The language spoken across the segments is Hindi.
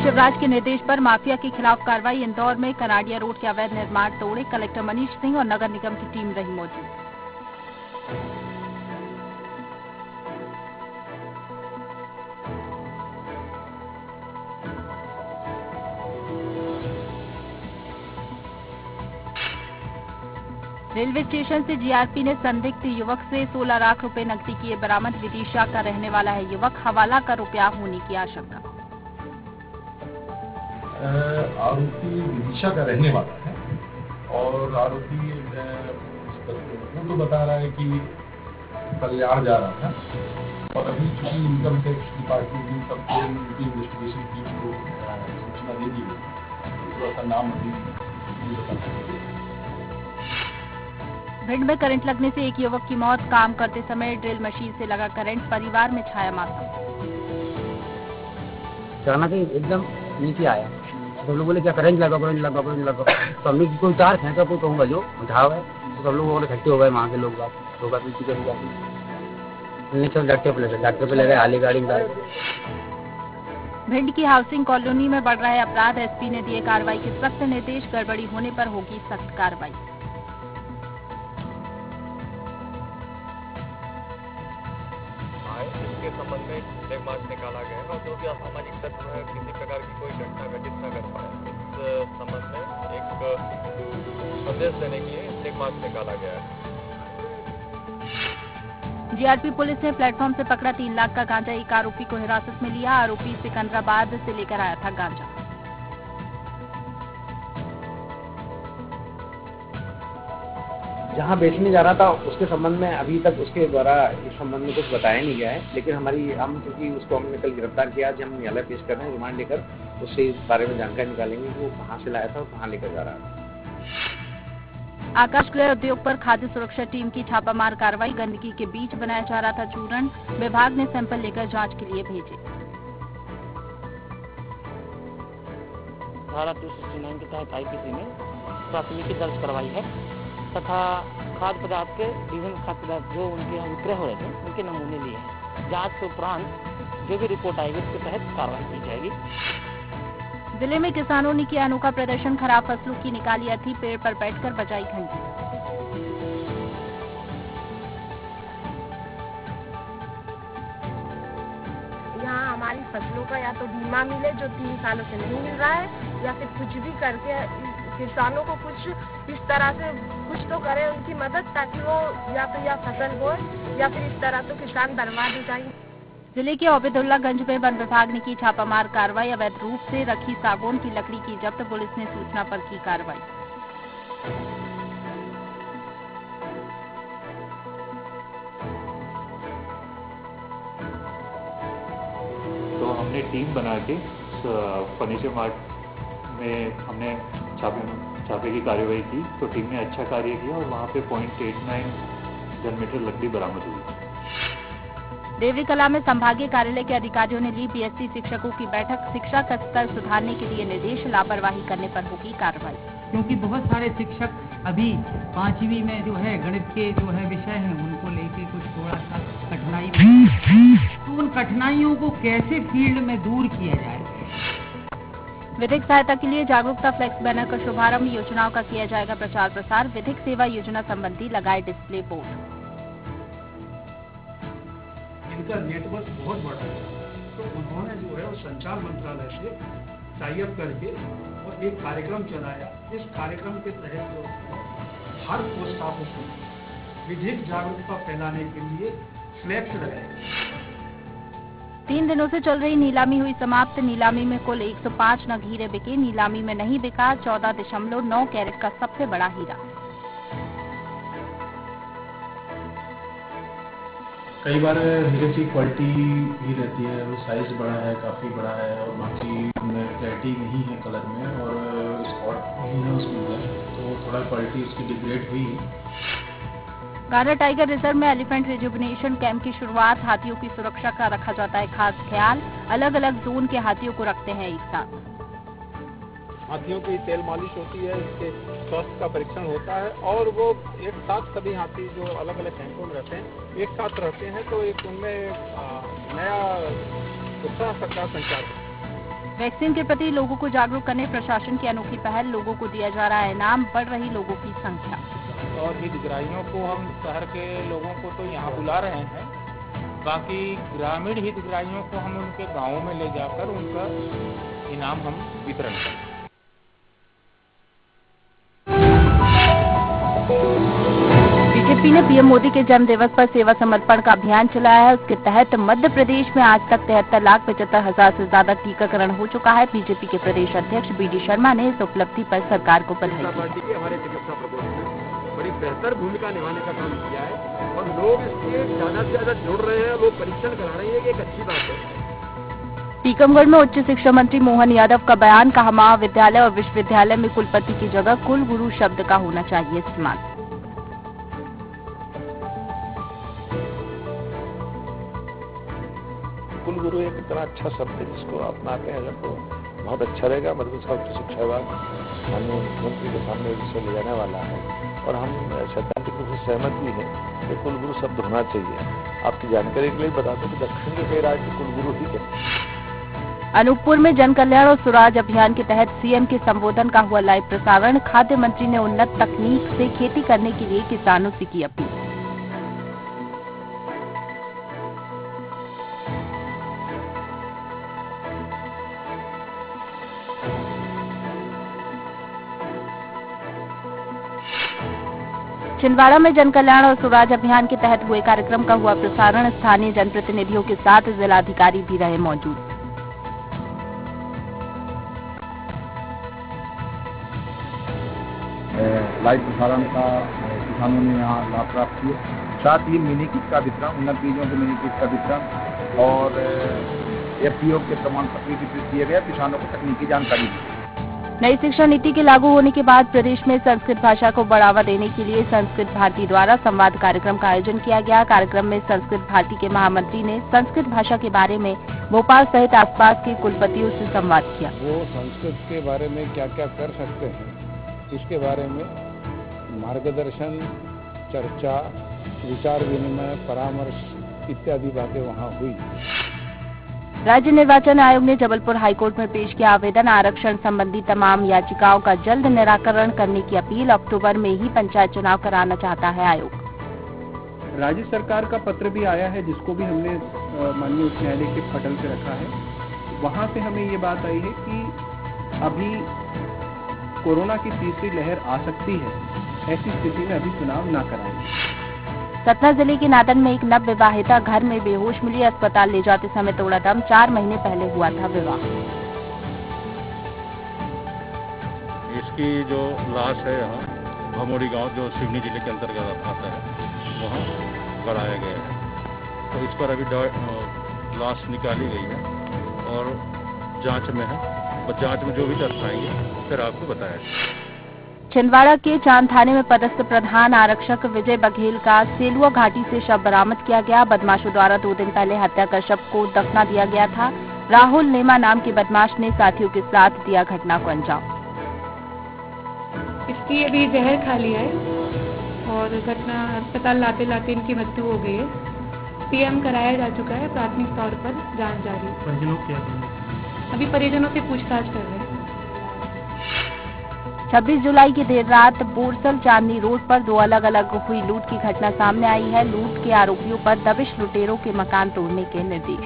शिवराज के निर्देश पर माफिया के खिलाफ कार्रवाई। इंदौर में कनाडिया रोड के अवैध निर्माण तोड़े। कलेक्टर मनीष सिंह और नगर निगम की टीम रही मौजूद। रेलवे स्टेशन से जीआरपी ने संदिग्ध युवक से 16 लाख रुपए नकदी किए बरामद। विदिशा का रहने वाला है युवक, हवाला का रुपया होने की आशंका। आरोपी विदिशा का रहने वाला है और आरोपी वो तो बता रहा है कि कल्याण जा रहा था और अभी चूंकि इनकम टैक्स डिपार्टमेंट की तरफ से उनकी इन्वेस्टिगेशन टीम को सूचना दे दी गई, थोड़ा सा नाम अभी बता सकते। भिंड में करंट लगने से एक युवक की मौत। काम करते समय ड्रिल मशीन से लगा करंट, परिवार में छाया मातम। अचानक एकदम नीचे आया, सब लोग बोले क्या करंट लगा तो हमने कोई तार फेंका, कोई कहूँगा जो उठाव है, तो सब लोग इकट्ठे हो गए वहाँ के लोग डॉक्टर पे ले गए, आली गाड़ी में। भिंड की हाउसिंग कॉलोनी में बढ़ रहे अपराध। एसपी ने दिए कार्रवाई के सख्त निर्देश। गड़बड़ी होने पर होगी सख्त कार्रवाई। इसके संबंध में फ्लैग मार्च निकाला गया है और जो भी असामाजिक तत्व है किसी प्रकार की कोई घटना घटित न कर पाए, इस संबंध में एक संदेश देने के लिए फ्लैग मार्च निकाला गया है। जीआरपी पुलिस ने प्लेटफॉर्म से पकड़ा 3 लाख का गांजा। एक आरोपी को हिरासत में लिया। आरोपी सिकंदराबाद से लेकर आया था गांजा। जहाँ बेचने जा रहा था उसके संबंध में अभी तक उसके द्वारा इस संबंध में कुछ बताया नहीं गया है, लेकिन हम क्योंकि उसको हमने कल गिरफ्तार किया, आज हम न्यायालय पेश कर रहे हैं, रिमांड लेकर उससे इस बारे में जानकारी निकालेंगे कि वो कहाँ से लाया था और कहाँ लेकर जा रहा था। आकाश गृह उद्योग पर खाद्य सुरक्षा टीम की छापामार कार्रवाई। गंदगी के बीच बनाया जा रहा था चूर्ण। विभाग ने सैंपल लेकर जाँच के लिए भेजे। धारा 269 के तहत आईपीसी में प्राथमिकी दर्ज करवाई है तथा खाद्य पदार्थ के विभिन्न खाद्य पदार्थ जो उनके यहाँ विक्रय हो रहे थे उनके नमूने लिए हैं। जांच के उपरांत जो भी रिपोर्ट आएगी उसके तहत कार्रवाई की जाएगी। जिले में किसानों ने किया अनोखा प्रदर्शन। खराब फसलों की निकाली अर्थी। पेड़ पर बैठकर बजाई घंटी। यहाँ हमारी फसलों का या तो बीमा मिले जो 3 सालों से नहीं मिल रहा है, या फिर कुछ भी करके किसानों को कुछ इस तरह से कुछ तो करे उनकी मदद, ताकि वो या तो या फसल बोए या फिर इस तरह तो किसान बर्बाद हो जाएंगे। जिले के ओबेदुल्लागंज में वन विभाग ने की छापामार कार्रवाई। अवैध रूप से रखी सागौन की लकड़ी की जब्त। पुलिस ने सूचना पर की कार्रवाई। तो हमने टीम बना के फर्नीचर मार्ट में हमने छापे की कार्रवाई की, तो टीम ने अच्छा कार्य किया और वहाँ पे 0.89 घन मीटर लकड़ी बरामद हुई। देवरी कला में संभागीय कार्यालय के अधिकारियों ने ली बीएससी शिक्षकों की बैठक। शिक्षा का स्तर सुधारने के लिए निर्देश। लापरवाही करने पर होगी कार्रवाई। क्योंकि बहुत सारे शिक्षक अभी 5वीं में जो है गणित के जो है विषय हैं उनको लेके कुछ थोड़ा सा कठिनाई, तो उन कठिनाइयों को कैसे फील्ड में दूर किया जाए। विधिक सहायता के लिए जागरूकता फ्लेक्स बैनर का शुभारंभ। योजनाओं का किया जाएगा प्रचार प्रसार। विधिक सेवा योजना संबंधी लगाए डिस्प्ले बोर्ड। इनका नेटवर्क बहुत बड़ा है, तो उन्होंने जो है वो संचार मंत्रालय से टाई अप करके और एक कार्यक्रम चलाया। इस कार्यक्रम के तहत जो हर पोस्ट ऑफिस में विधिक जागरूकता फैलाने के लिए फ्लैक्स लगाए। 3 दिनों से चल रही नीलामी हुई समाप्त। नीलामी में कुल 105 नग हीरे बिके। नीलामी में नहीं बिका 14.9 कैरेट का सबसे बड़ा हीरा। कई बार हीरे की क्वालिटी भी रहती है, वो साइज बड़ा है, काफ़ी बड़ा है और बाकी क्लैरिटी नहीं है कलर में और स्पॉट नहीं है उसमें, तो थोड़ा क्वालिटी उसकी डिग्रेड हुई है। कान्हा टाइगर रिजर्व में एलिफेंट रिजुविनेशन कैंप की शुरुआत। हाथियों की सुरक्षा का रखा जाता है खास ख्याल। अलग अलग जोन के हाथियों को रखते हैं एक साथ। हाथियों की तेल मालिश होती है, इसके स्वास्थ्य का परीक्षण होता है और वो एक साथ सभी हाथी जो अलग अलग कैंपों में रहते हैं एक साथ रहते हैं, तो एक उनमें नया उत्साह का संचार है। वैक्सीन के प्रति लोगों को जागरूक करने प्रशासन की अनोखी पहल, लोगों को दिया जा रहा है इनाम, बढ़ रही लोगों की संख्या। और हितग्राहियों को हम शहर के लोगों को तो यहाँ बुला रहे हैं, बाकी ग्रामीण हितग्राहियों को हम उनके गाँवों में ले जाकर उनका इनाम हम वितरण करें। बीजेपी ने पीएम मोदी के जन्म दिवस पर सेवा समर्पण का अभियान चलाया है। उसके तहत मध्य प्रदेश में आज तक 73,75,000 से ज्यादा टीकाकरण हो चुका है। बीजेपी के प्रदेश अध्यक्ष बीडी शर्मा ने इस उपलब्धि पर सरकार को बधाई दी। पार्टी के हमारे चिकित्सा प्रकोष्ठ ने बड़ी बेहतर भूमिका निभाने का काम किया है और लोग इसके ज्यादा से ज्यादा जुड़ रहे हैं, लोग परीक्षण करा रहे हैं, एक अच्छी बात है। टीकमगढ़ में उच्च शिक्षा मंत्री मोहन यादव का बयान, कहा महाविद्यालय और विश्वविद्यालय में कुलपति की जगह कुलगुरु शब्द का होना चाहिए इस्तेमाल। कुलगुरु एक इतना अच्छा शब्द है जिसको अपनाते हैं अगर तो बहुत अच्छा रहेगा। मध्यप्रदेश का उच्च शिक्षा विभाग माननीय मुख्यमंत्री के सामने विषय ले जाने वाला है और हम सैद्धांतिक रूप से सहमत भी हैं कि कुलगुरु शब्द होना चाहिए। आपकी जानकारी के लिए बता दें कि दक्षिण के कई राज्य कुलगुरु ही है। अनूपपुर में जन कल्याण और स्वराज अभियान के तहत सीएम के संबोधन का हुआ लाइव प्रसारण। खाद्य मंत्री ने उन्नत तकनीक से खेती करने के लिए किसानों से की अपील। छिंदवाड़ा में जन कल्याण और स्वराज अभियान के तहत हुए कार्यक्रम का हुआ प्रसारण। स्थानीय जनप्रतिनिधियों के साथ जिलाधिकारी भी रहे मौजूद। लाइव प्रसारण का किसानों ने यहाँ लाभ प्राप्त किया। साथ ही मिनी किट का वितरण, उन्नत बीजों के मिनी किट का वितरण और एफपीओ के प्रमाण पत्र वितरित किए गए। किसानों को तकनीकी जानकारी दी। नई शिक्षा नीति के लागू होने के बाद प्रदेश में संस्कृत भाषा को बढ़ावा देने के लिए संस्कृत भारती द्वारा संवाद कार्यक्रम का आयोजन किया गया। कार्यक्रम में संस्कृत भारती के महामंत्री ने संस्कृत भाषा के बारे में भोपाल सहित आसपास के कुलपतियों से संवाद किया। वो संस्कृत के बारे में क्या क्या कर सकते हैं, इसके बारे में मार्गदर्शन, चर्चा, विचार विनिमय, परामर्श इत्यादि बातें वहाँ हुई। राज्य निर्वाचन आयोग ने जबलपुर हाईकोर्ट में पेश किया आवेदन। आरक्षण संबंधी तमाम याचिकाओं का जल्द निराकरण करने की अपील। अक्टूबर में ही पंचायत चुनाव कराना चाहता है आयोग। राज्य सरकार का पत्र भी आया है जिसको भी हमने माननीय उच्च न्यायालय के पटल पे रखा है। वहाँ से हमें ये बात आई है कि अभी कोरोना की तीसरी लहर आ सकती है, ऐसी स्थिति में अभी चुनाव न कराएं। सतना जिले के नादन में एक नवविवाहिता घर में बेहोश मिली। अस्पताल ले जाते समय तोड़ा दम। 4 महीने पहले हुआ था विवाह। इसकी जो लाश है यहाँ भमोड़ी गांव जो सिवनी जिले के अंतर्गत आता है वहाँ गड़ाया गया है। तो इस पर अभी लाश निकाली गई है और जांच में है। जांच में जो भी तथ्य आएंगे फिर आपको बताया जाएगा। छिंदवाड़ा के चांद थाने में पदस्थ प्रधान आरक्षक विजय बघेल का सेलुआ घाटी से शव बरामद किया गया। बदमाशों द्वारा 2 दिन पहले हत्या कर शव को दफना दिया गया था। राहुल नेमा नाम के बदमाश ने साथियों के साथ दिया घटना को अंजाम। इसकी अभी जहर खा लिया है और घटना अस्पताल लाते लाते इनकी मृत्यु हो गई है। पीएम कराया जा चुका है। प्राथमिक तौर पर जांच जारी। अभी परिजनों से पूछताछ कर रहे हैं। 26 जुलाई की देर रात बोरसल चांदनी रोड पर 2 अलग अलग हुई लूट की घटना सामने आई है। लूट के आरोपियों पर दबिश लुटेरों के मकान तोड़ने के निर्देश।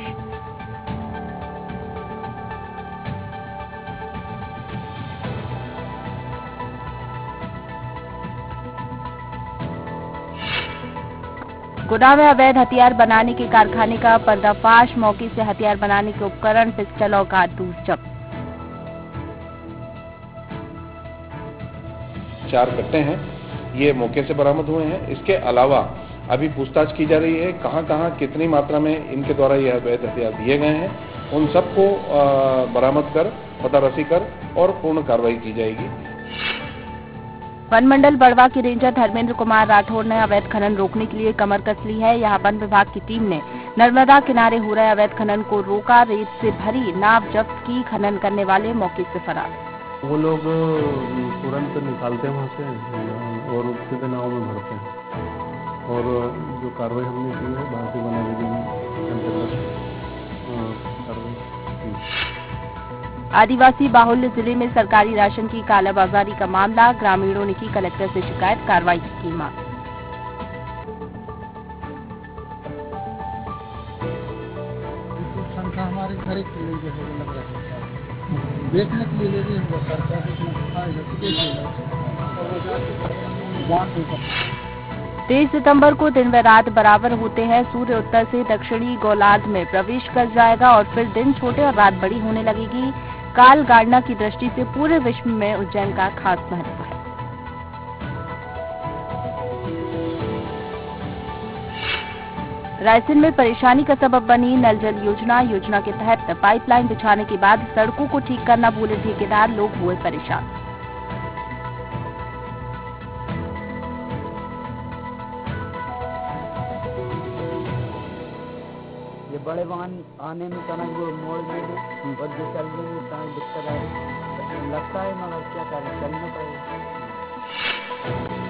गुना में अवैध हथियार बनाने के कारखाने का पर्दाफाश। मौके से हथियार बनाने के उपकरण, पिस्टल और कारतूस जब्त। 4 कट्टे हैं, ये मौके से बरामद हुए हैं। इसके अलावा अभी पूछताछ की जा रही है कहां-कहां कितनी मात्रा में इनके द्वारा यह अवैध हथियार दिए गए हैं। उन सबको बरामद कर पतारसी कर और पूर्ण कार्रवाई की जाएगी। वन मंडल बड़वा के रेंजर धर्मेंद्र कुमार राठौर ने अवैध खनन रोकने के लिए कमर कस ली है। यहाँ वन विभाग की टीम ने नर्मदा किनारे हो रहे अवैध खनन को रोका। रेत से भरी नाव जब्त की। खनन करने वाले मौके से फरार। वो लोग तुरंत निकालते हैं वहाँ से और सीधे नाव में भरते हैं और जो कार्रवाई हमने की है भारतीय वन अधिनियम के अंतर्गत कार्रवाई की। आदिवासी बाहुल्य जिले में सरकारी राशन की कालाबाजारी का मामला, ग्रामीणों ने की कलेक्टर से शिकायत, कार्रवाई की मांग। संख्या हमारे खरीद के लिए जो है लग रहा है, बेचने के लिए ले रही है सरकार, इसमें 23 सितंबर को दिन व रात बराबर होते हैं। सूर्य उत्तर से दक्षिणी गोलार्ध में प्रवेश कर जाएगा और फिर दिन छोटे और रात बड़ी होने लगेगी। काल गणना की दृष्टि से पूरे विश्व में उज्जैन का खास महत्व है। रायसेन में परेशानी का सबब बनी नल जल योजना। योजना के तहत पाइपलाइन बिछाने के बाद सड़कों को ठीक करना भूले ठेकेदार, लोग हुए परेशान। ये बड़े वाहन आने में तना वो मोड़ में और जो चलने में तना दिक्कत आ रही लगता है, मगर क्या करें, चलना पड़ेगा।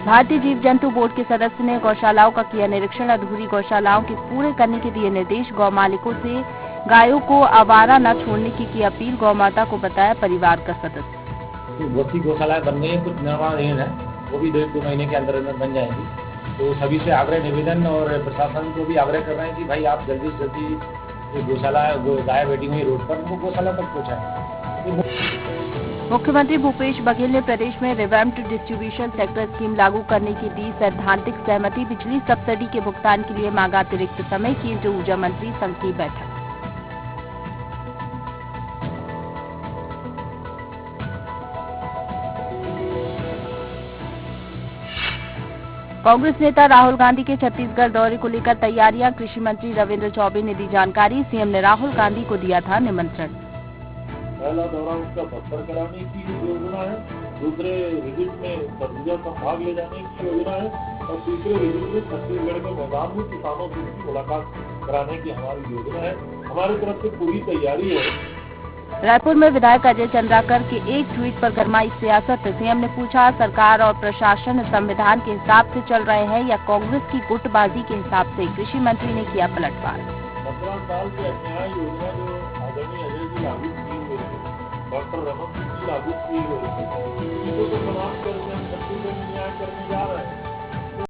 भारतीय जीव जंतु बोर्ड के सदस्य ने गौशालाओं का किया निरीक्षण। अधूरी गौशालाओं के पूरे करने के दिए निर्देश। गौ मालिकों से गायों को आवारा न छोड़ने की अपील। गौ माता को बताया परिवार का सदस्य। बहुत सी गौशालाएं बन गई है, कुछ निर्माणाधीन है, वो भी 1-2 महीने के अंदर बन जाएंगी। तो सभी से आग्रह निवेदन और प्रशासन को भी आग्रह कर रहे हैं कि भाई आप जल्दी से जल्दी जो गौशाला गाय बैठी हुई रोड पर उनको गौशाला तक पहुँचाएं। मुख्यमंत्री भूपेश बघेल ने प्रदेश में रिवैम्प्ड डिस्ट्रीब्यूशन सेक्टर स्कीम लागू करने की दी सैद्धांतिक सहमति। बिजली सब्सिडी के भुगतान के लिए मांगा अतिरिक्त समय। केंद्रीय ऊर्जा मंत्री संघ की बैठक। कांग्रेस नेता राहुल गांधी के छत्तीसगढ़ दौरे को लेकर तैयारियां। कृषि मंत्री रविंद्र चौबे ने दी जानकारी। सीएम ने राहुल गांधी को दिया था निमंत्रण। पहला दौरा उनका बस्तर कराने की योजना है, दूसरे विजिट में सरगुजा का भाग ले जाने की योजना है और तीसरे विजिट में छत्तीसगढ़ के मैदान में किसानों से मुलाकात कराने की हमारी योजना है। हमारी तरफ से पूरी तैयारी है। रायपुर में विधायक अजय चंद्राकर के एक ट्वीट पर गरमाई सियासत। सीएम ने पूछा, सरकार और प्रशासन संविधान के हिसाब से चल रहे हैं या कांग्रेस की गुटबाजी के हिसाब से? कृषि मंत्री ने किया पलटवार। 15 साल की अन्याय योजना जो आदरणीय अजय जी लागू की हुई है, डॉक्टर रमन सिंह जी लागू की हुई है, इसी को तो समाप्त करके हम छत्तीसगढ़ में न्याय करने जा रहे हैं।